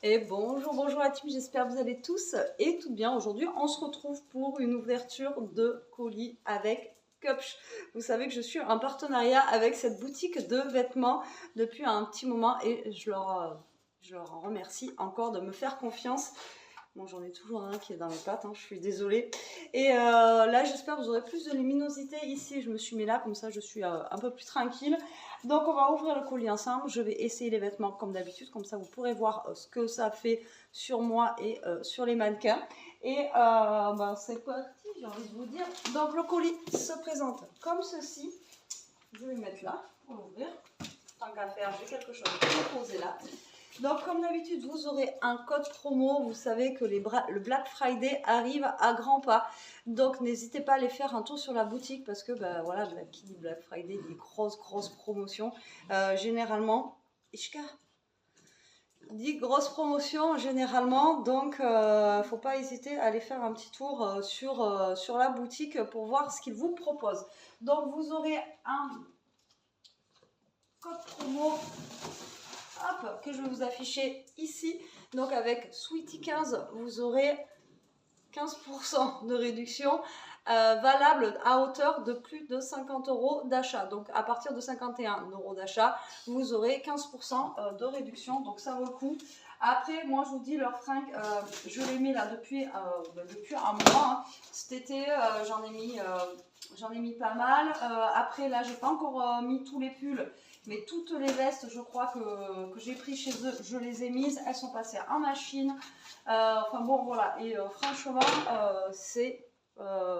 Et bonjour, bonjour à tous, j'espère que vous allez tous et toutes bien. Aujourd'hui, on se retrouve pour une ouverture de colis avec Cupsh. Vous savez que je suis en partenariat avec cette boutique de vêtements depuis un petit moment et je leur en remercie encore de me faire confiance. Bon, j'en ai toujours un qui est dans les pattes, je suis désolée. Et là, j'espère que vous aurez plus de luminosité ici. Je me suis mis là, comme ça, je suis un peu plus tranquille. Donc, on va ouvrir le colis ensemble. Je vais essayer les vêtements comme d'habitude. Comme ça, vous pourrez voir ce que ça fait sur moi et sur les mannequins. Et c'est parti, j'ai envie de vous dire. Donc, le colis se présente comme ceci. Je vais le mettre là pour l'ouvrir. Tant qu'à faire, j'ai quelque chose à poser là. Donc, comme d'habitude, vous aurez un code promo. Vous savez que le Black Friday arrive à grands pas. Donc, n'hésitez pas à aller faire un tour sur la boutique parce que, voilà, qui dit Black Friday, des grosses promotions. Généralement, Ishka dit grosse promotion généralement. Donc, faut pas hésiter à aller faire un petit tour sur la boutique pour voir ce qu'ils vous proposent. Donc, vous aurez un code promo. Hop, que je vais vous afficher ici. Donc avec Sweetie 15, vous aurez 15% de réduction valable à hauteur de plus de 50 € d'achat. Donc à partir de 51 € d'achat, vous aurez 15% de réduction. Donc ça vaut le coup. Après, moi je vous dis, leur fringue, je l'ai mis là depuis un mois. Cet été, j'en ai mis pas mal. Après, là, j'ai pas encore mis tous les pulls. Mais toutes les vestes, je crois que j'ai pris chez eux, je les ai mises. Elles sont passées en machine. Enfin bon, voilà. Et franchement, c'est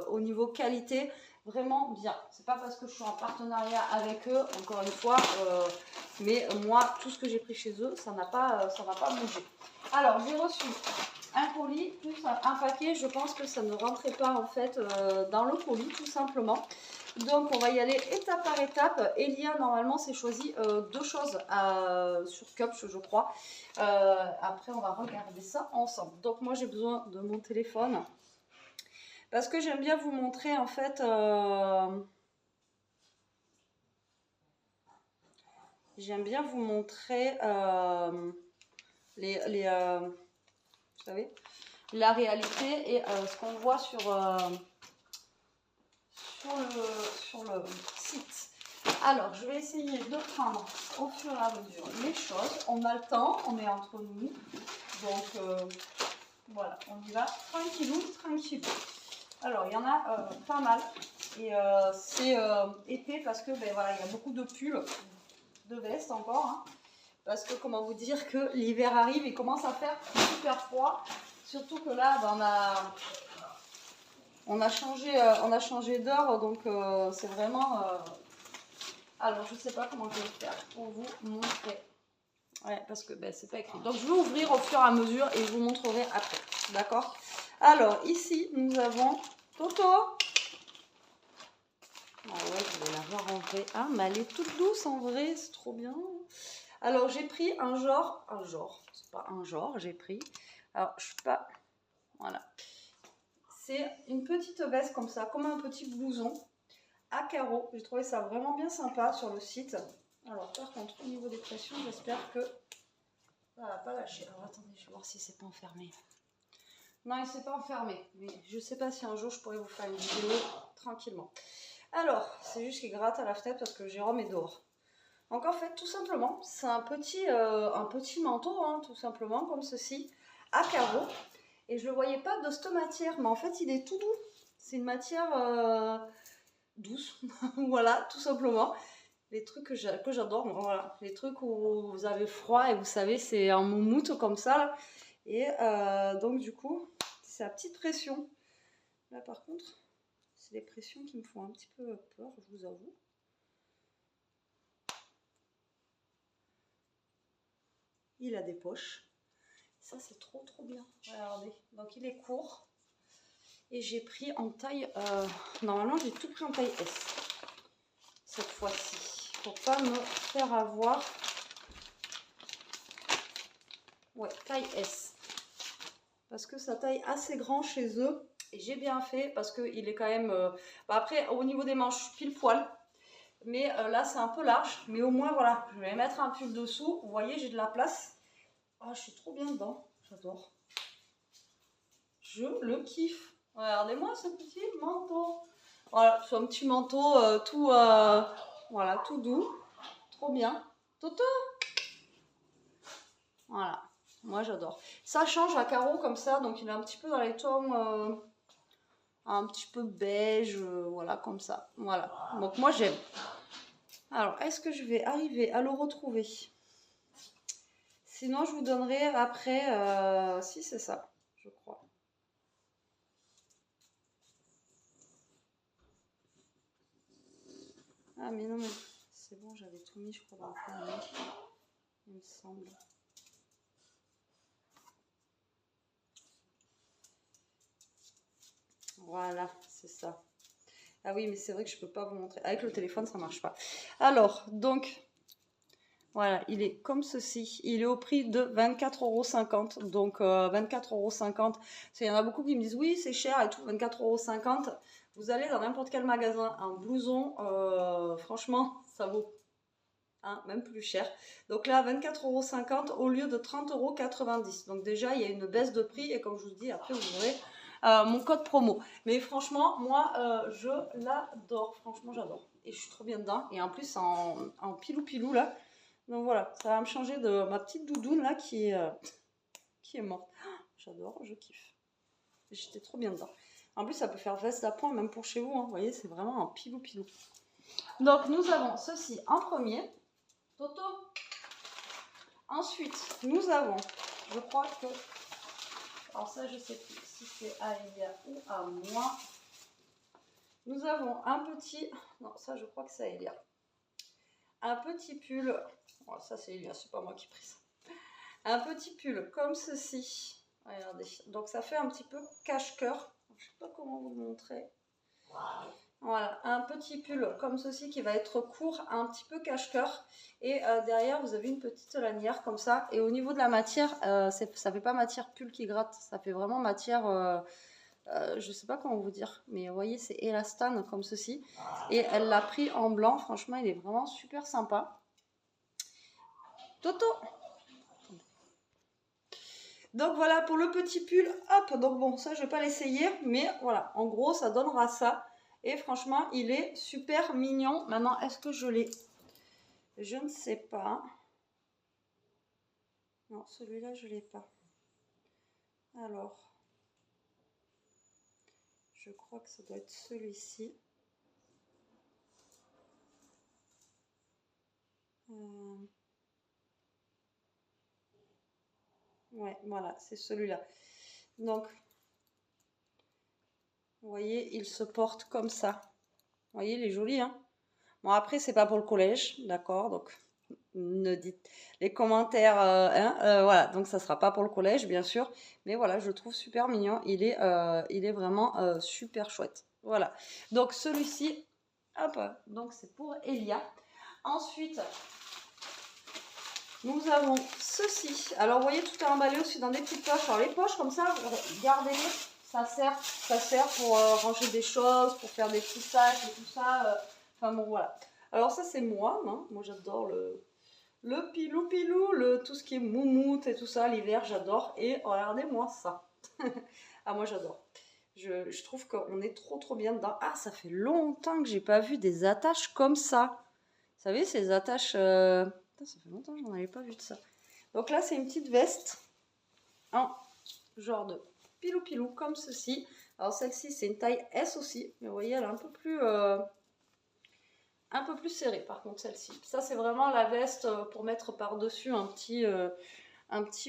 au niveau qualité vraiment bien. C'est pas parce que je suis en partenariat avec eux, encore une fois, mais moi, tout ce que j'ai pris chez eux, ça n'a pas bougé. Alors, j'ai reçu un colis plus un paquet. Je pense que ça ne rentrait pas en fait dans le colis, tout simplement. Donc, on va y aller étape par étape. Elia, normalement, c'est choisi deux choses sur Cupsh, je crois. Après, on va regarder ça ensemble. Donc, moi, j'ai besoin de mon téléphone. Parce que j'aime bien vous montrer, en fait... j'aime bien vous montrer vous savez, la réalité et ce qu'on voit sur le site. Alors, je vais essayer de prendre au fur et à mesure les choses. On a le temps, on est entre nous. Donc, voilà, on y va tranquillou. Alors, il y en a pas mal. Et c'est épais parce que, voilà, il y a beaucoup de pulls, de vestes encore. Parce que, comment vous dire que l'hiver arrive et commence à faire super froid. Surtout que là, on a changé d'heure, donc c'est vraiment... Alors, je ne sais pas comment je vais faire pour vous montrer. Ouais, parce que c'est pas écrit. Donc, je vais ouvrir au fur et à mesure et je vous montrerai après. D'accord? Alors, ici, nous avons Toto. Ah ouais, je vais la voir en vrai. Ah, mais elle est toute douce en vrai, c'est trop bien. Alors, j'ai pris un genre, c'est pas un genre, j'ai pris. Alors, je sais pas, voilà. C'est une petite veste comme ça, comme un petit blouson à carreaux. J'ai trouvé ça vraiment bien sympa sur le site. Alors, par contre, au niveau des pressions, j'espère que ça va pas lâcher. Alors, attendez, je vais voir si c'est pas enfermé. Non, il s'est pas enfermé, mais je sais pas si un jour je pourrais vous faire une vidéo tranquillement. Alors, c'est juste qu'il gratte à la fenêtre parce que Jérôme est dehors. Donc en fait, tout simplement, c'est un petit manteau, tout simplement, comme ceci, à carreaux. Et je ne le voyais pas de cette matière, mais en fait, il est tout doux. C'est une matière douce, voilà, tout simplement. Les trucs que j'adore, voilà, les trucs où vous avez froid et vous savez, c'est en moumoute comme ça, là. Et donc du coup, c'est à petite pression. Là par contre, c'est des pressions qui me font un petit peu peur, je vous avoue. Il a des poches. Ça, c'est trop bien. Regardez. Donc, il est court. Et j'ai pris en taille... normalement, j'ai tout pris en taille S. Cette fois-ci. Pour pas me faire avoir. Ouais, taille S. Parce que ça taille assez grand chez eux. Et j'ai bien fait parce qu'il est quand même... après, au niveau des manches, pile poil. Mais là, c'est un peu large. Mais au moins, voilà, je vais mettre un pull dessous. Vous voyez, j'ai de la place. Ah, je suis trop bien dedans. J'adore. Je le kiffe. Regardez-moi ce petit manteau. Voilà, c'est un petit manteau voilà, tout doux. Trop bien. Toto. Voilà. Moi, j'adore. Ça change à carreaux comme ça. Donc, il est un petit peu dans les tons un petit peu beige. Voilà, comme ça. Voilà. Donc, moi, j'aime. Alors, est-ce que je vais arriver à le retrouver? Sinon, je vous donnerai après... si, c'est ça, je crois. Ah, mais non, mais c'est bon, j'avais tout mis, je crois, dans le panier. Il me semble. Voilà, c'est ça. Ah oui, mais c'est vrai que je ne peux pas vous montrer. Avec le téléphone, ça ne marche pas. Alors, donc, voilà, il est comme ceci. Il est au prix de 24,50 €. Donc, 24,50 €. Il y en a beaucoup qui me disent, oui, c'est cher et tout, 24,50 €. Vous allez dans n'importe quel magasin, un blouson, franchement, ça vaut même plus cher. Donc là, 24,50 € au lieu de 30,90 €. Donc déjà, il y a une baisse de prix. Et comme je vous dis, après, vous aurez mon code promo. Mais franchement, moi, je l'adore. Franchement, j'adore. Et je suis trop bien dedans. Et en plus, en pilou-pilou, là. Donc voilà, ça va me changer de ma petite doudoune, là, qui est morte. J'adore, je kiffe. J'étais trop bien dedans. En plus, ça peut faire veste d'appoint, même pour chez vous. Hein. Vous voyez, c'est vraiment un pilou-pilou. Donc, nous avons ceci en premier. Toto. Ensuite, nous avons, je crois que... Alors ça, je ne sais plus si c'est à Elia ou à moi. Nous avons un petit... Non, ça, je crois que c'est à Elia. Un petit pull... Oh, ça, c'est Elia, c'est pas moi qui ai pris ça. Un petit pull comme ceci. Regardez. Donc, ça fait un petit peu cache-cœur. Je ne sais pas comment vous le montrer. Voilà, un petit pull comme ceci qui va être court, un petit peu cache-cœur. Et derrière, vous avez une petite lanière comme ça. Et au niveau de la matière, ça ne fait pas matière pull qui gratte. Ça fait vraiment matière, je ne sais pas comment vous dire. Mais vous voyez, c'est élastane comme ceci. Et elle l'a pris en blanc. Franchement, il est vraiment super sympa. Toto! Donc voilà pour le petit pull. Hop, donc bon, ça, je ne vais pas l'essayer. Mais voilà, en gros, ça donnera ça. Et franchement, il est super mignon. Maintenant, est-ce que je l'ai? Je ne sais pas. Non, celui-là, je ne l'ai pas. Alors, je crois que ça doit être celui-ci. Ouais, voilà, c'est celui-là. Donc, vous voyez, il se porte comme ça. Vous voyez, il est joli, hein? Bon, après, c'est pas pour le collège, d'accord? Donc, ne dites les commentaires, voilà. Donc, ça sera pas pour le collège, bien sûr. Mais voilà, je le trouve super mignon. Il est vraiment super chouette. Voilà. Donc, celui-ci, hop, donc c'est pour Elia. Ensuite, nous avons ceci. Alors, vous voyez, tout est emballé aussi dans des petites poches. Alors, les poches, comme ça, gardez-les. Ça sert pour ranger des choses, pour faire des petits sacs et tout ça. Enfin, bon, voilà. Alors, ça, c'est moi. Hein. Moi, j'adore le pilou-pilou, tout ce qui est moumoute et tout ça. L'hiver, j'adore. Et regardez-moi ça. Ah, moi, j'adore. Je trouve qu'on est trop bien dedans. Ah, ça fait longtemps que j'ai pas vu des attaches comme ça. Vous savez, ces attaches... Ça fait longtemps que j'en avais pas vu de ça. Donc là, c'est une petite veste en genre de pilou-pilou, comme ceci. Alors celle-ci, c'est une taille S aussi. Mais vous voyez, elle est un peu plus serrée, par contre, celle-ci. Ça, c'est vraiment la veste pour mettre par-dessus un petit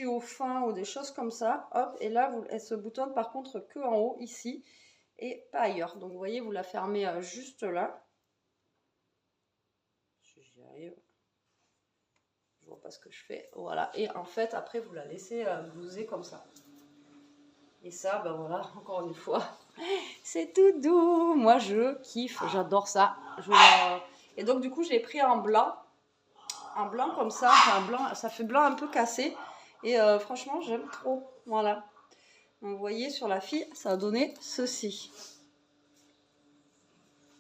haut fin ou des choses comme ça. Hop, et là, elle se boutonne par contre que en haut, ici, et pas ailleurs. Donc, vous voyez, vous la fermez juste là. Si j'y arrive. Je vois pas ce que je fais. Voilà. Et en fait, après, vous la laissez blouser comme ça. Et ça, ben voilà, encore une fois, c'est tout doux. Moi, je kiffe, j'adore ça. Et donc, du coup, je l'ai pris en blanc. En blanc comme ça. Enfin, blanc, ça fait blanc un peu cassé. Et franchement, j'aime trop. Voilà. Donc, vous voyez, sur la fille, ça a donné ceci.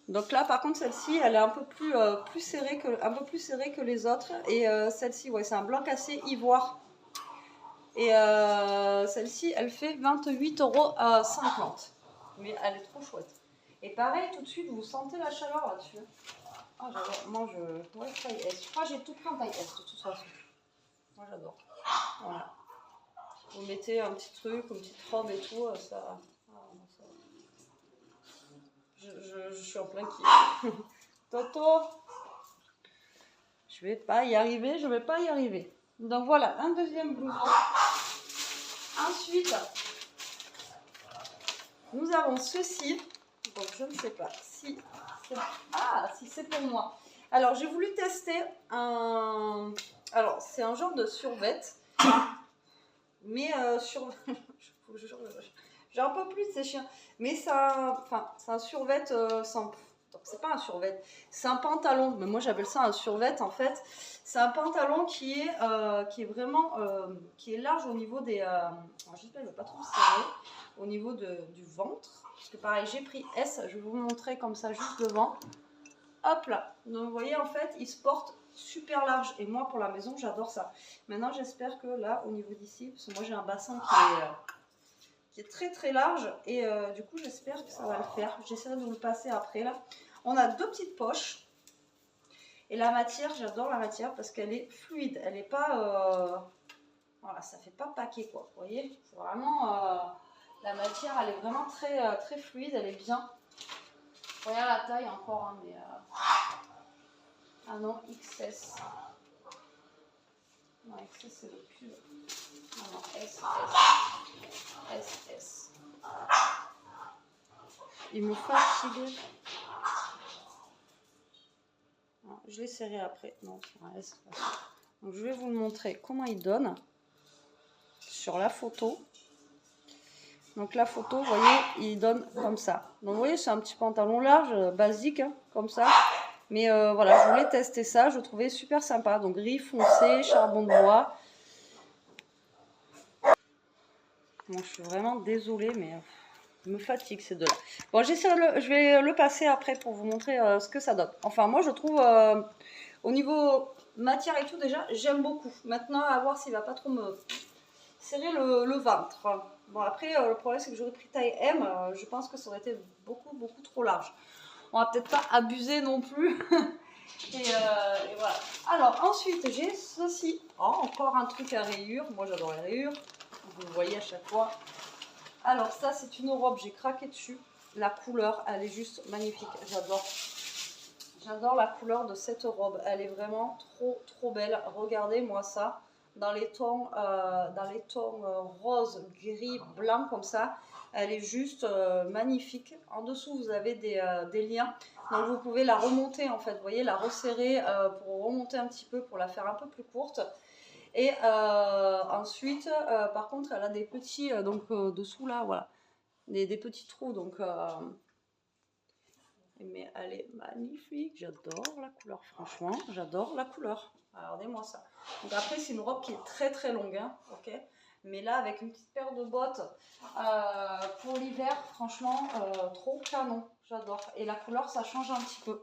Donc là, par contre, celle-ci, elle est un peu plus serrée que les autres. Et celle-ci, ouais, c'est un blanc cassé ivoire. Et celle-ci, elle fait 28,50 €. Mais elle est trop chouette. Et pareil, tout de suite, vous sentez la chaleur là-dessus. Ah, j'adore. Moi, ouais, taille S. Je crois que j'ai tout pris en taille S, de toute façon. Moi, j'adore. Voilà. Vous mettez un petit truc, une petite robe et tout, ça... ça... Je suis en plein kiff. Toto, je vais pas y arriver, je vais pas y arriver. Donc voilà, un deuxième blouson. Ensuite, nous avons ceci. Donc je ne sais pas si c'est... Ah, si c'est pour moi. Alors j'ai voulu tester un... Alors c'est un genre de survêt. Mais j'en peux plus de ces chiens. Mais ça, enfin, c'est un survêt sans... Donc c'est pas un survêt, c'est un pantalon. Mais moi j'appelle ça un survêt en fait. C'est un pantalon qui est vraiment qui est large au niveau des... j'espère que je ne vais pas trop serrer. Au niveau du ventre. Parce que pareil, j'ai pris S. Je vais vous montrer comme ça juste devant. Hop là. Donc vous voyez en fait, il se porte super large. Et moi pour la maison, j'adore ça. Maintenant j'espère que là, au niveau d'ici, parce que moi j'ai un bassin qui est très très large. Et du coup j'espère que ça va le faire. J'essaierai de vous le passer après là. On a deux petites poches. Et la matière, j'adore la matière parce qu'elle est fluide. Elle n'est pas... voilà, ça fait pas paquet quoi. Vous voyez, c'est vraiment... la matière, elle est vraiment très, très fluide. Elle est bien. Regarde la taille encore, hein, mais... Ah non, XS. Non, XS c'est le pull. Ah non, SS. SS. Il me fatigue. Non, je l'ai serré après. Non, c'est un S. Donc je vais vous le montrer comment il donne sur la photo. Donc la photo, vous voyez, il donne comme ça. Donc vous voyez, c'est un petit pantalon large, basique, hein, comme ça. Mais voilà, je voulais tester ça, je le trouvais super sympa. Donc gris foncé, charbon de bois. Bon, je suis vraiment désolée, mais je me fatigue ces deux-là. Bon, je vais le passer après pour vous montrer ce que ça donne. Enfin, moi, je trouve, au niveau matière et tout, déjà, j'aime beaucoup. Maintenant, à voir s'il va pas trop me serrer le ventre. Bon, après, le problème, c'est que j'aurais pris taille M. Je pense que ça aurait été beaucoup, beaucoup trop large. On va peut-être pas abuser non plus. et voilà. Alors, ensuite, j'ai ceci. Oh, encore un truc à rayures. Moi, j'adore les rayures. Vous le voyez à chaque fois. Alors, ça, c'est une robe. J'ai craqué dessus. La couleur, elle est juste magnifique. J'adore. J'adore la couleur de cette robe. Elle est vraiment trop, trop belle. Regardez-moi ça. Dans les tons rose, gris, blanc comme ça. Elle est juste magnifique. En dessous, vous avez des liens. Donc, vous pouvez la remonter, en fait. Vous voyez, la resserrer pour remonter un petit peu, pour la faire un peu plus courte. Et ensuite, par contre, elle a des petits, dessous là, voilà. Des petits trous, donc... mais elle est magnifique. J'adore la couleur, franchement. J'adore la couleur. Regardez-moi ça. Donc après, c'est une robe qui est très très longue, hein, ok. Mais là, avec une petite paire de bottes pour l'hiver, franchement, trop canon. J'adore. Et la couleur, ça change un petit peu.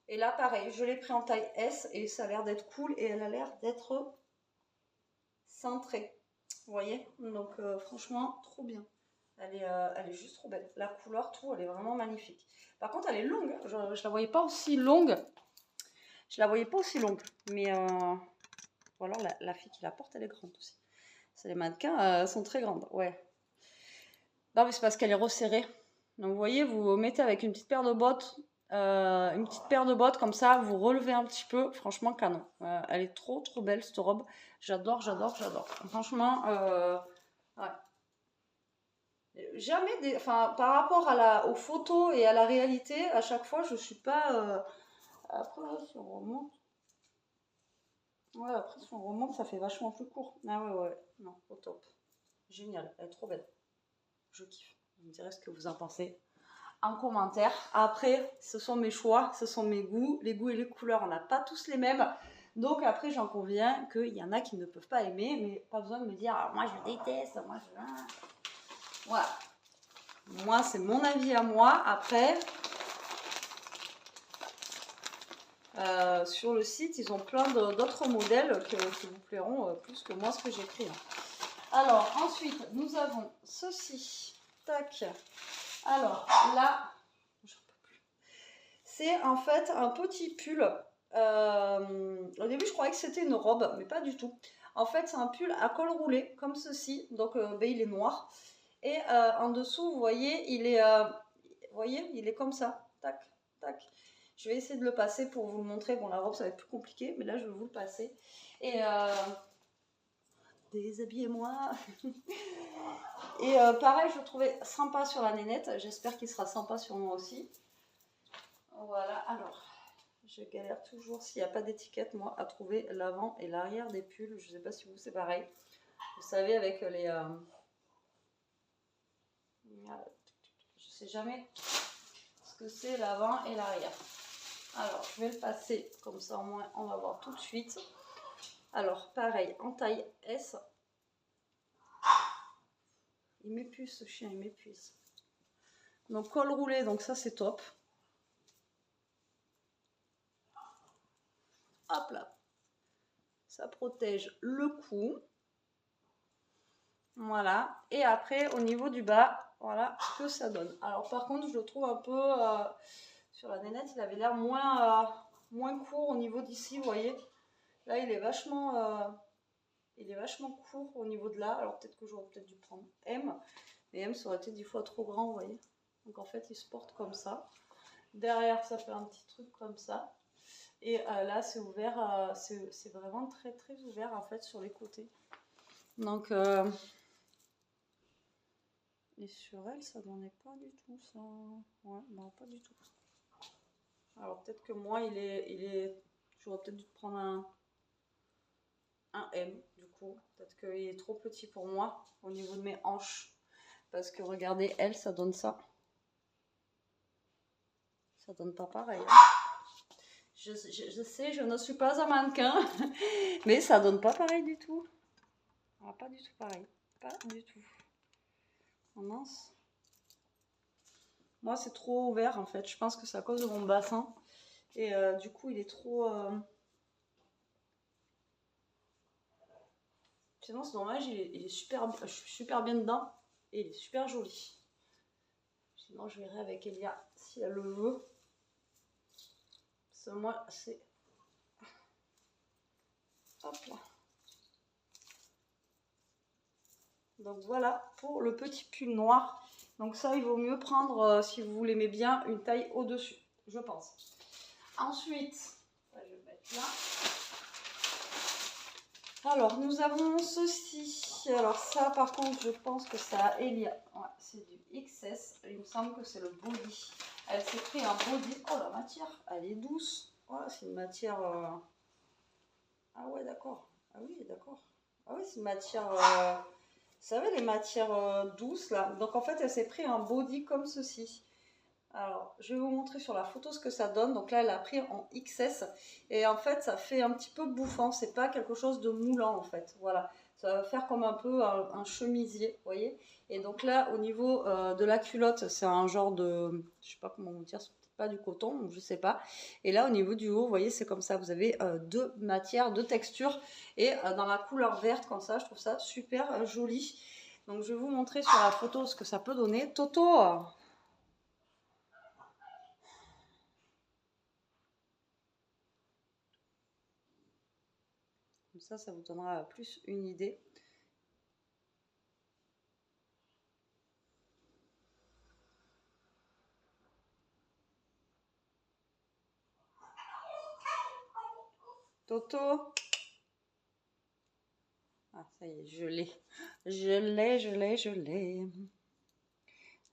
Et là, pareil, je l'ai pris en taille S et ça a l'air d'être cool et elle a l'air d'être cintrée. Vous voyez? Donc franchement, trop bien. Elle est juste trop belle. La couleur, tout, elle est vraiment magnifique. Par contre, elle est longue. Hein. Je la voyais pas aussi longue. Je la voyais pas aussi longue. Mais ou alors la fille qui la porte, elle est grande aussi. Les mannequins sont très grandes. Ouais. Non, mais c'est parce qu'elle est resserrée. Donc vous voyez, vous mettez avec une petite paire de bottes. Comme ça, vous relevez un petit peu. Franchement, canon. Elle est trop trop belle cette robe. J'adore, j'adore, j'adore. Franchement, ouais. Jamais par rapport aux photos et à la réalité, à chaque fois, je suis pas. Après, si on remonte. Ouais, après, si on remonte, ça fait vachement plus court. Ah ouais. Non, au top. Génial, elle est trop belle. Je kiffe. Vous me direz ce que vous en pensez en commentaire. Après, ce sont mes choix, ce sont mes goûts. Les goûts et les couleurs, on n'a pas tous les mêmes. Donc après, j'en conviens qu'il y en a qui ne peuvent pas aimer, mais pas besoin de me dire ah, moi je déteste, moi je... Voilà. Moi, c'est mon avis à moi. Après, sur le site, ils ont plein d'autres modèles qui vous plairont plus que moi ce que j'ai pris. Alors, ensuite, nous avons ceci. Tac. Alors, là, c'est en fait un petit pull. Au début, je croyais que c'était une robe, mais pas du tout. En fait, c'est un pull à col roulé, comme ceci. Donc, ben, il est noir. Et en dessous, vous voyez, il est comme ça. Tac, tac. Je vais essayer de le passer pour vous le montrer. Bon, la robe, ça va être plus compliqué, mais là, je vais vous le passer. Et déshabillez-moi. Et pareil, je le trouvais sympa sur la nénette. J'espère qu'il sera sympa sur moi aussi. Voilà, alors, je galère toujours s'il n'y a pas d'étiquette, moi, à trouver l'avant et l'arrière des pulls. Je ne sais pas si vous, c'est pareil. Vous savez, avec les... je sais jamais ce que c'est l'avant et l'arrière. Alors, je vais le passer, comme ça au moins on va voir tout de suite. Alors, pareil, en taille S. Il m'épuise ce chien, il m'épuise. Donc, col roulé, donc ça c'est top. Hop là. Ça protège le cou. Voilà. Et après, au niveau du bas, voilà ce que ça donne. Alors, par contre, je le trouve un peu... sur la nénette, il avait l'air moins court au niveau d'ici, vous voyez. Là, il est vachement court au niveau de là. Alors, peut-être que j'aurais peut-être dû prendre M. Mais M, ça aurait été 10 fois trop grand, vous voyez. Donc, en fait, il se porte comme ça. Derrière, ça fait un petit truc comme ça. Et là, c'est ouvert. C'est vraiment très, très ouvert, en fait, sur les côtés. Donc... et sur elle, ça donnait pas du tout, ça. Ouais, non, pas du tout. Alors, peut-être que moi, j'aurais peut-être dû prendre un M, du coup. Peut-être qu'il est trop petit pour moi, au niveau de mes hanches. Parce que, regardez, elle, ça donne ça. Ça donne pas pareil. Hein. Je sais, je ne suis pas un mannequin. Mais ça donne pas pareil du tout. Ah, pas du tout pareil. Pas du tout. Oh mince. Moi, c'est trop ouvert, en fait. Je pense que c'est à cause de mon bassin. Et du coup, il est trop... Sinon, c'est dommage, il est super, je suis super bien dedans. Et il est super joli. Sinon, je verrai avec Elia si elle le veut. Parce que moi, c'est... Hop là. Donc voilà pour le petit pull noir. Donc ça, il vaut mieux prendre, si vous l'aimez bien, une taille au-dessus, je pense. Ensuite, ça, je vais mettre là. Alors, nous avons ceci. Alors ça, par contre, je pense que ça a Elia. Ouais, c'est du XS. Il me semble que c'est le body. Elle s'est pris un body. Oh, la matière, elle est douce. Oh, c'est une matière... Ah ouais, d'accord. Ah oui, d'accord. Ah oui, c'est une matière... Vous savez, les matières douces, là. Donc, en fait, elle s'est pris un body comme ceci. Alors, je vais vous montrer sur la photo ce que ça donne. Donc là, elle a pris en XS. Et en fait, ça fait un petit peu bouffant. C'est pas quelque chose de moulant, en fait. Voilà. Ça va faire comme un peu un chemisier, vous voyez. Et donc là, au niveau de la culotte, c'est un genre de... Je sais pas comment vous dire, c'est peut-être pas du coton, je sais pas. Et là, au niveau du haut, vous voyez, c'est comme ça. Vous avez deux matières, deux textures. Et dans la couleur verte, comme ça, je trouve ça super joli. Donc, je vais vous montrer sur la photo ce que ça peut donner. Toto! Comme ça vous donnera plus une idée. Toto. Ah, ça y est, je l'ai. Je l'ai.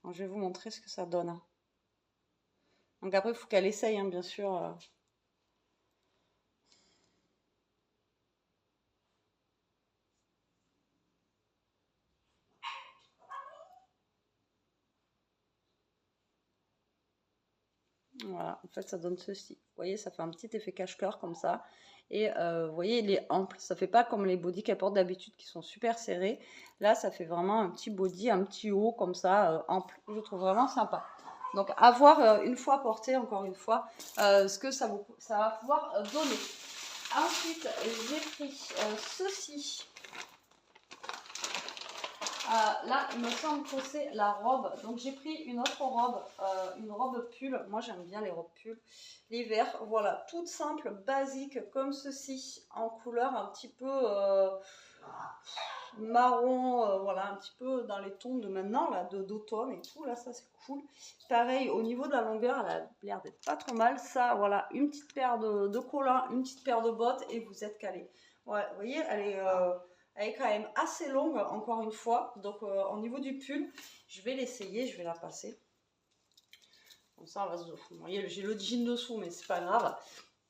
Je vais vous montrer ce que ça donne. Donc après, il faut qu'elle essaye, hein, bien sûr. Voilà, en fait, ça donne ceci. Vous voyez, ça fait un petit effet cache-cœur comme ça. Et vous voyez, il est ample. Ça fait pas comme les bodys qu'elle porte d'habitude qui sont super serrés. Là, ça fait vraiment un petit body, un petit haut comme ça, ample. Je trouve vraiment sympa. Donc, à voir une fois porté, encore une fois, ce que ça va pouvoir donner. Ensuite, j'ai pris ceci. Là, il me semble que c'est la robe. Donc, j'ai pris une autre robe, une robe pull. Moi, j'aime bien les robes pull. L'hiver, voilà, toute simple, basique, comme ceci, en couleur un petit peu marron, voilà, un petit peu dans les tons de maintenant, là, d'automne et tout. Là, ça, c'est cool. Pareil, au niveau de la longueur, elle a l'air d'être pas trop mal. Ça, voilà, une petite paire de collants, une petite paire de bottes et vous êtes calés. Ouais, vous voyez, elle est quand même assez longue, encore une fois. Donc, au niveau du pull, je vais l'essayer, je vais la passer. Comme ça, on va se... Vous voyez, j'ai le jean dessous, mais c'est pas grave.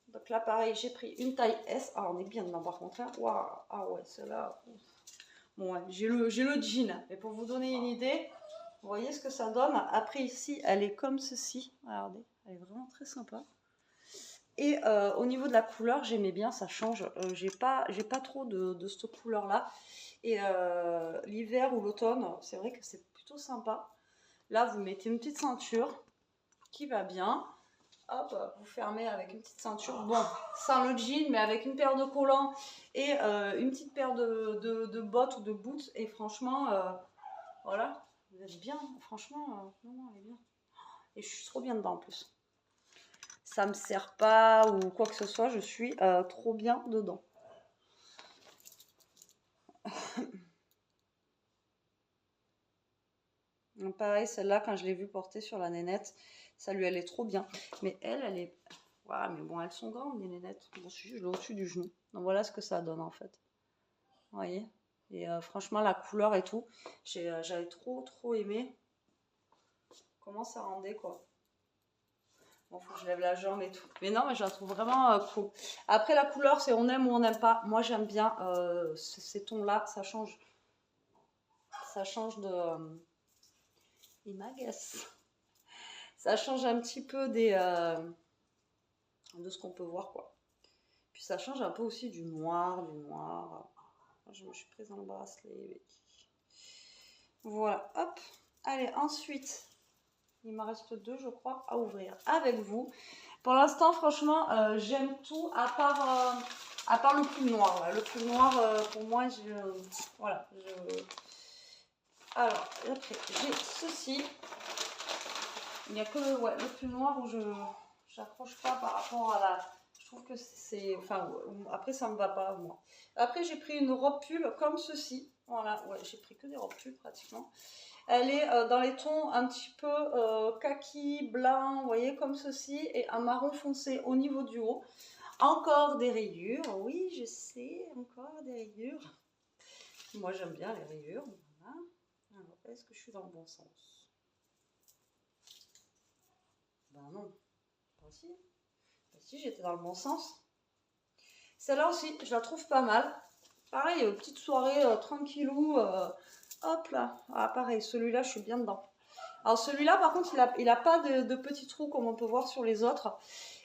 Donc là, pareil, j'ai pris une taille S. Ah, on est bien dedans, par contre. Hein. Waouh, ah ouais, celle-là... Bon, ouais, j'ai le jean. Et pour vous donner une idée, vous voyez ce que ça donne. Après, ici, elle est comme ceci. Regardez, elle est vraiment très sympa. Et au niveau de la couleur, j'aimais bien, ça change. J'ai pas trop de cette couleur-là. Et l'hiver ou l'automne, c'est vrai que c'est plutôt sympa. Là, vous mettez une petite ceinture qui va bien. Hop, vous fermez avec une petite ceinture. Bon, sans le jean, mais avec une paire de collants et une petite paire de bottes ou de boots. Et franchement, voilà, vous êtes bien. Franchement, non, elle est bien. Et je suis trop bien dedans en plus. Ça me sert pas ou quoi que ce soit, je suis trop bien dedans. Donc pareil, celle-là, quand je l'ai vue porter sur la nénette, ça lui allait trop bien. Mais elle est... Voilà, mais bon, elles sont grandes, les nénettes. Bon, je l'ai au-dessus du genou. Donc voilà ce que ça donne, en fait. Vous voyez? Et franchement, la couleur et tout, j'avais trop aimé comment ça rendait, quoi. Bon, faut que je lève la jambe et tout. Mais non, mais je la trouve vraiment cool. Après, la couleur, c'est on aime ou on n'aime pas. Moi, j'aime bien ces tons-là. Ça change de... il m'agace. Ça change un petit peu de ce qu'on peut voir, quoi. Puis ça change un peu aussi du noir. Je me suis prise dans le bracelet. Voilà, hop. Allez, ensuite, il m'en reste 2, je crois, à ouvrir avec vous. Pour l'instant, franchement, j'aime tout, à part le pull noir. Là. Le pull noir, pour moi, voilà. Alors, après, j'ai ceci. Il n'y a que le pull noir où je n'accroche pas par rapport à la... Je trouve que c'est... Enfin, après, ça me va pas, moi. Après, j'ai pris une robe pull comme ceci. Voilà, ouais, j'ai pris que des robes pull pratiquement. Elle est dans les tons un petit peu kaki, blanc, vous voyez, comme ceci, et un marron foncé au niveau du haut. Encore des rayures, oui, je sais, encore des rayures. Moi, j'aime bien les rayures. Voilà. Alors, est-ce que je suis dans le bon sens? Ben non, pas si. Ben si, j'étais dans le bon sens. Celle-là aussi, je la trouve pas mal. Pareil, petite soirée tranquillou. Hop là. Ah, pareil, celui-là, je suis bien dedans. Alors celui-là, par contre, il a pas de petits trous comme on peut voir sur les autres.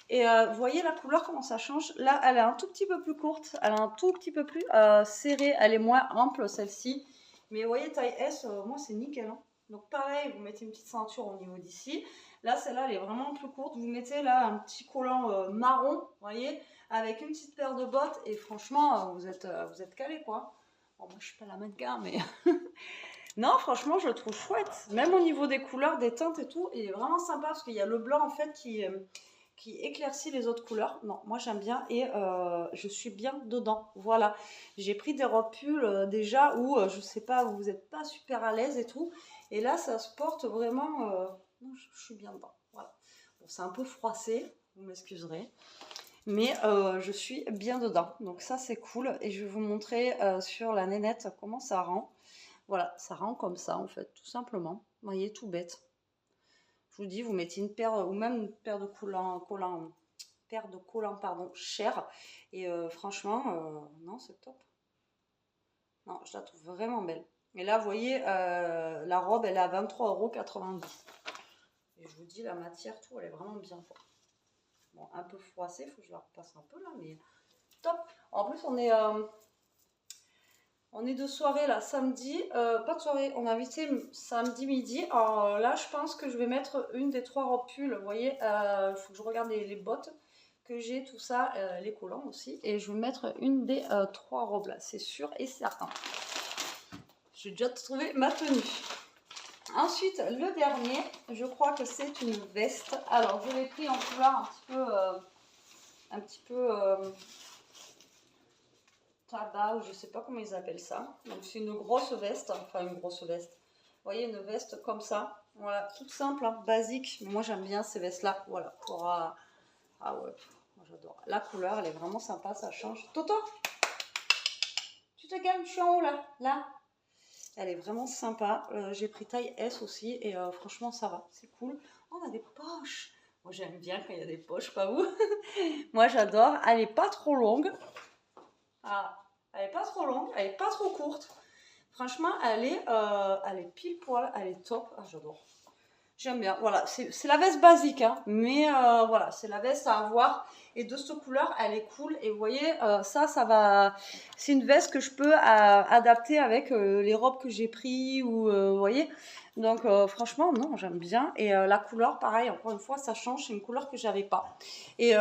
Et vous voyez la couleur, comment ça change? Là, elle est un tout petit peu plus courte. Elle est un tout petit peu plus serrée. Elle est moins ample, celle-ci. Mais vous voyez, taille S, moi, c'est nickel. Hein. Donc pareil, vous mettez une petite ceinture au niveau d'ici. Là, celle-là, elle est vraiment plus courte. Vous mettez là un petit collant marron, vous voyez, avec une petite paire de bottes. Et franchement, vous êtes calé, quoi. Bon, moi, je suis pas la mannequin, mais... Non, franchement, je le trouve chouette. Même au niveau des couleurs, des teintes et tout, il est vraiment sympa parce qu'il y a le blanc, en fait, qui éclaircit les autres couleurs. Non, moi, j'aime bien et je suis bien dedans. Voilà. J'ai pris des robes pulls déjà où, je sais pas, vous n'êtes pas super à l'aise et tout. Et là, ça se porte vraiment... non, je suis bien dedans. Voilà. Bon, c'est un peu froissé, vous m'excuserez. Mais je suis bien dedans. Donc ça, c'est cool. Et je vais vous montrer sur la nénette comment ça rend. Voilà, ça rend comme ça en fait, tout simplement. Vous voyez, tout bête. Je vous dis, vous mettez une paire ou même une paire de collants pardon, chers. Et franchement, non, c'est top. Non, je la trouve vraiment belle. Et là, vous voyez, la robe, elle est à 23,90 €. Et je vous dis, la matière, tout, elle est vraiment bien. Quoi. Bon, un peu froissée, il faut que je la repasse un peu là, mais top. En plus, on est de soirée là, samedi, pas de soirée, on a invité samedi midi. Alors là, je pense que je vais mettre une des 3 robes pulls. Vous voyez, il faut que je regarde les bottes que j'ai, tout ça, les collants aussi. Et je vais mettre une des 3 robes là, c'est sûr et certain. J'ai déjà trouvé ma tenue. Ensuite, le dernier, je crois que c'est une veste. Alors, je l'ai pris en couleur un petit peu tabac, ou je sais pas comment ils appellent ça. Donc, c'est une grosse veste, enfin une grosse veste. Vous voyez, une veste comme ça. Voilà, toute simple, hein, basique. Mais moi, j'aime bien ces vestes-là. Voilà, pour... ah ouais, moi j'adore. La couleur, elle est vraiment sympa, ça change. Toto, tu te calmes, je suis en haut là. Là. Elle est vraiment sympa. J'ai pris taille S aussi et franchement ça va, c'est cool. Oh, on a des poches. Moi j'aime bien quand il y a des poches, pas vous. Moi j'adore. Elle est pas trop longue. Ah, elle est pas trop longue, elle est pas trop courte. Franchement, elle est pile poil, elle est top. Ah, j'adore. J'aime bien. Voilà, c'est la veste basique, hein, mais voilà, c'est la veste à avoir. Et de cette couleur, elle est cool. Et vous voyez, ça va. C'est une veste que je peux adapter avec les robes que j'ai pris ou vous voyez. Donc franchement, non, j'aime bien. Et la couleur, pareil, encore une fois, ça change. C'est une couleur que j'avais pas. Et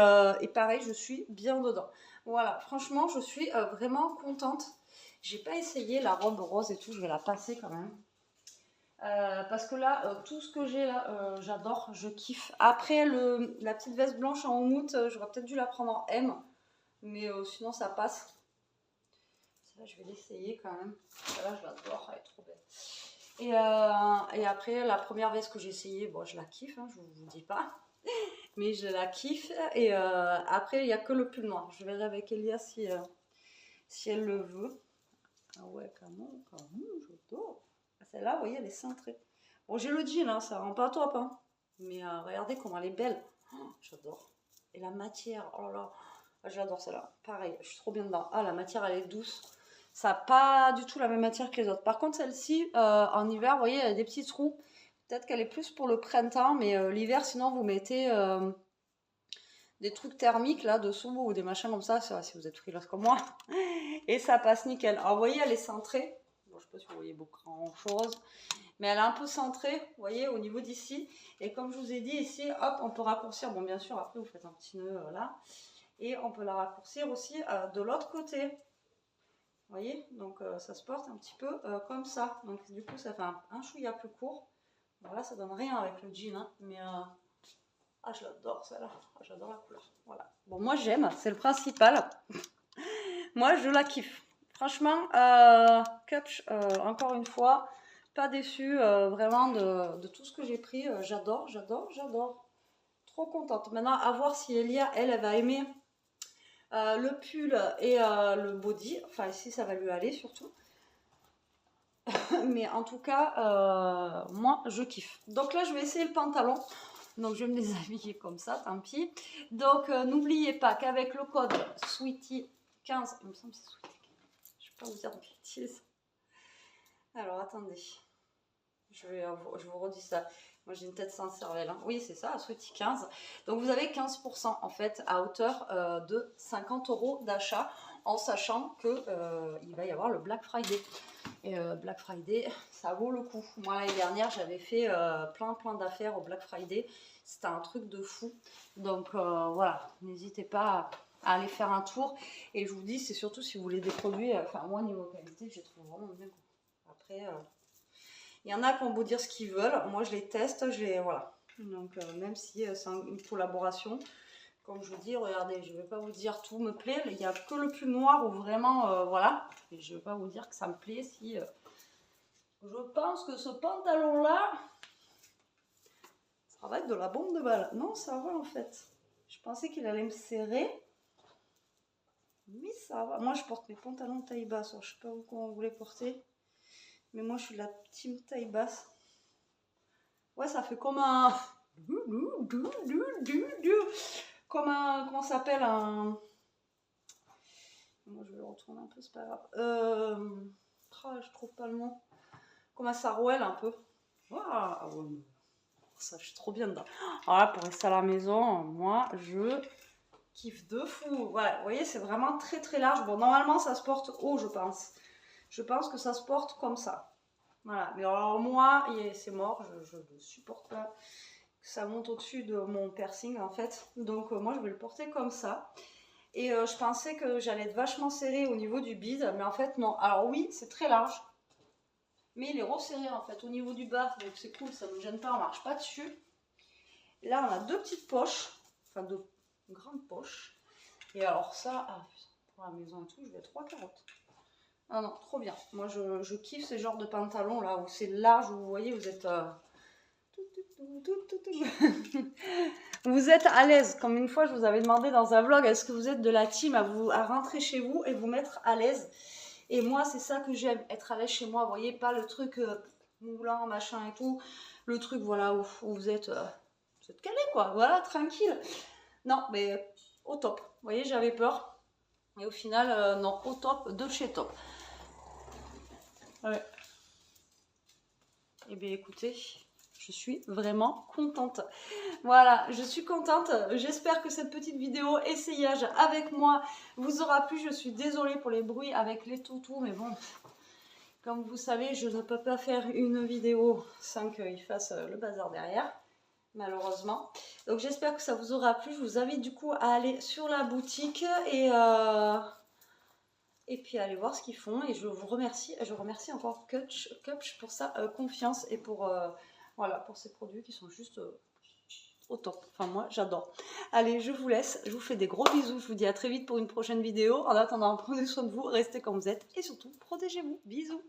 pareil, je suis bien dedans. Voilà, franchement, je suis vraiment contente. J'ai pas essayé la robe rose et tout. Je vais la passer quand même. Parce que là, tout ce que j'ai là, j'adore, je kiffe. Après, la petite veste blanche en houmous, j'aurais peut-être dû la prendre en M, mais sinon ça passe. Celle-là, je vais l'essayer quand même. Celle-là, je l'adore, elle est trop belle. Et après, la première veste que j'ai essayée, bon, je la kiffe, hein, je vous dis pas, mais je la kiffe. Et après, il n'y a que le pull noir. Je verrai avec Elia si elle le veut. Ah ouais, quand même, j'adore. Celle-là, vous voyez, elle est cintrée. Bon, j'ai le jean, hein, ça rend pas top, hein. Mais regardez comment elle est belle. Oh, j'adore. Et la matière, oh là là, j'adore celle-là. Pareil, je suis trop bien dedans. Ah, la matière, elle est douce. Ça n'a pas du tout la même matière que les autres. Par contre, celle-ci, en hiver, vous voyez, elle a des petits trous. Peut-être qu'elle est plus pour le printemps, mais l'hiver, sinon, vous mettez des trucs thermiques là dessous ou des machins comme ça, si vous êtes frileuse comme moi. Et ça passe nickel. Alors, vous voyez, elle est cintrée. Bon, je ne sais pas si vous voyez beaucoup grand chose, mais elle est un peu centrée, vous voyez, au niveau d'ici. Et comme je vous ai dit, ici, hop, on peut raccourcir. Bon, bien sûr, après, vous faites un petit nœud là. Et on peut la raccourcir aussi de l'autre côté. Vous voyez, donc ça se porte un petit peu comme ça. Donc, du coup, ça fait un chouïa plus court. Bon, là, ça donne rien avec le jean, hein, mais... ah, je l'adore, celle-là. Ah, j'adore la couleur. Voilà. Bon, moi, j'aime, c'est le principal. Moi, je la kiffe. Franchement, Cupch, encore une fois, pas déçue vraiment de tout ce que j'ai pris. J'adore, j'adore, j'adore. Trop contente. Maintenant, à voir si Elia, elle va aimer le pull et le body. Enfin, ici, ça va lui aller surtout. Mais en tout cas, moi, je kiffe. Donc là, je vais essayer le pantalon. Donc, je vais me déshabiller comme ça, tant pis. Donc, n'oubliez pas qu'avec le code Sweetie15, il me semble que c'est Sweetie15. Je ne vais pas vous dire de bêtises. Alors, attendez. Je vous redis ça. Moi, j'ai une tête sans cervelle. Hein. Oui, c'est ça, Sweetie15. Donc, vous avez 15% en fait à hauteur de 50 € d'achat en sachant qu'il va y avoir le Black Friday. Et Black Friday, ça vaut le coup. Moi, l'année dernière, j'avais fait plein d'affaires au Black Friday. C'était un truc de fou. Donc, voilà, n'hésitez pas à aller faire un tour. Et je vous dis, c'est surtout si vous voulez des produits, enfin, moi, niveau qualité, je les trouve vraiment bien. Après, il y en a qui ont beau dire ce qu'ils veulent. Moi, je les teste, voilà. Donc, même si c'est une collaboration, comme je vous dis, regardez, je ne vais pas vous dire tout me plaît. Il n'y a que le pull noir où vraiment, voilà. Et je ne vais pas vous dire que ça me plaît si... je pense que ce pantalon-là, ça va être de la bombe de balle. Non, ça va en fait. Je pensais qu'il allait me serrer. Mais ça va. Moi, je porte mes pantalons taille basse. Je ne sais pas comment vous les portez. Mais moi, je suis de la team taille basse. Ouais, ça fait comme un... Comme un... Comment ça s'appelle un... Moi, je vais le retourner un peu, c'est pas grave. Je trouve pas le mot. Comme un sarouel un peu. Waouh, ça, je suis trop bien dedans. Voilà, pour rester à la maison, moi, je kiffe de fou. Voilà, vous voyez, c'est vraiment très très large. Bon, normalement, ça se porte haut, je pense. Je pense que ça se porte comme ça. Voilà, mais alors moi, c'est mort, je ne supporte pas que ça monte au-dessus de mon piercing en fait. Donc moi, je vais le porter comme ça. Et je pensais que j'allais être vachement serrée au niveau du bide, mais en fait non. Alors oui, c'est très large. mais il est resserré en fait au niveau du bas, donc c'est cool, ça ne me gêne pas, on marche pas dessus. Là on a deux petites poches, enfin deux grandes poches, et alors ça, pour la maison et tout, je vais être 3,40. Ah non, trop bien, moi je kiffe ces genres de pantalons là où c'est large, où vous voyez, vous êtes... vous êtes à l'aise, comme une fois je vous avais demandé dans un vlog, est-ce que vous êtes de la team à rentrer chez vous et vous mettre à l'aise? Et moi c'est ça que j'aime, être à l'aise chez moi, vous voyez, pas le truc moulant, machin et tout, le truc voilà où vous êtes calé quoi, voilà, tranquille. Non mais au top, vous voyez, j'avais peur, et au final non, au top, de chez top. Ouais. Et bien écoutez, je suis vraiment contente. Voilà, je suis contente. J'espère que cette petite vidéo essayage avec moi vous aura plu. Je suis désolée pour les bruits avec les toutous, mais bon, comme vous savez, je ne peux pas faire une vidéo sans qu'il fasse le bazar derrière, malheureusement. Donc j'espère que ça vous aura plu. Je vous invite du coup à aller sur la boutique et puis aller voir ce qu'ils font. Et je vous remercie. Je remercie encore Cupch pour sa confiance et pour, voilà, pour ces produits qui sont juste... au top. Enfin, moi, j'adore. Allez, je vous laisse. Je vous fais des gros bisous. Je vous dis à très vite pour une prochaine vidéo. En attendant, prenez soin de vous, restez comme vous êtes et surtout, protégez-vous. Bisous.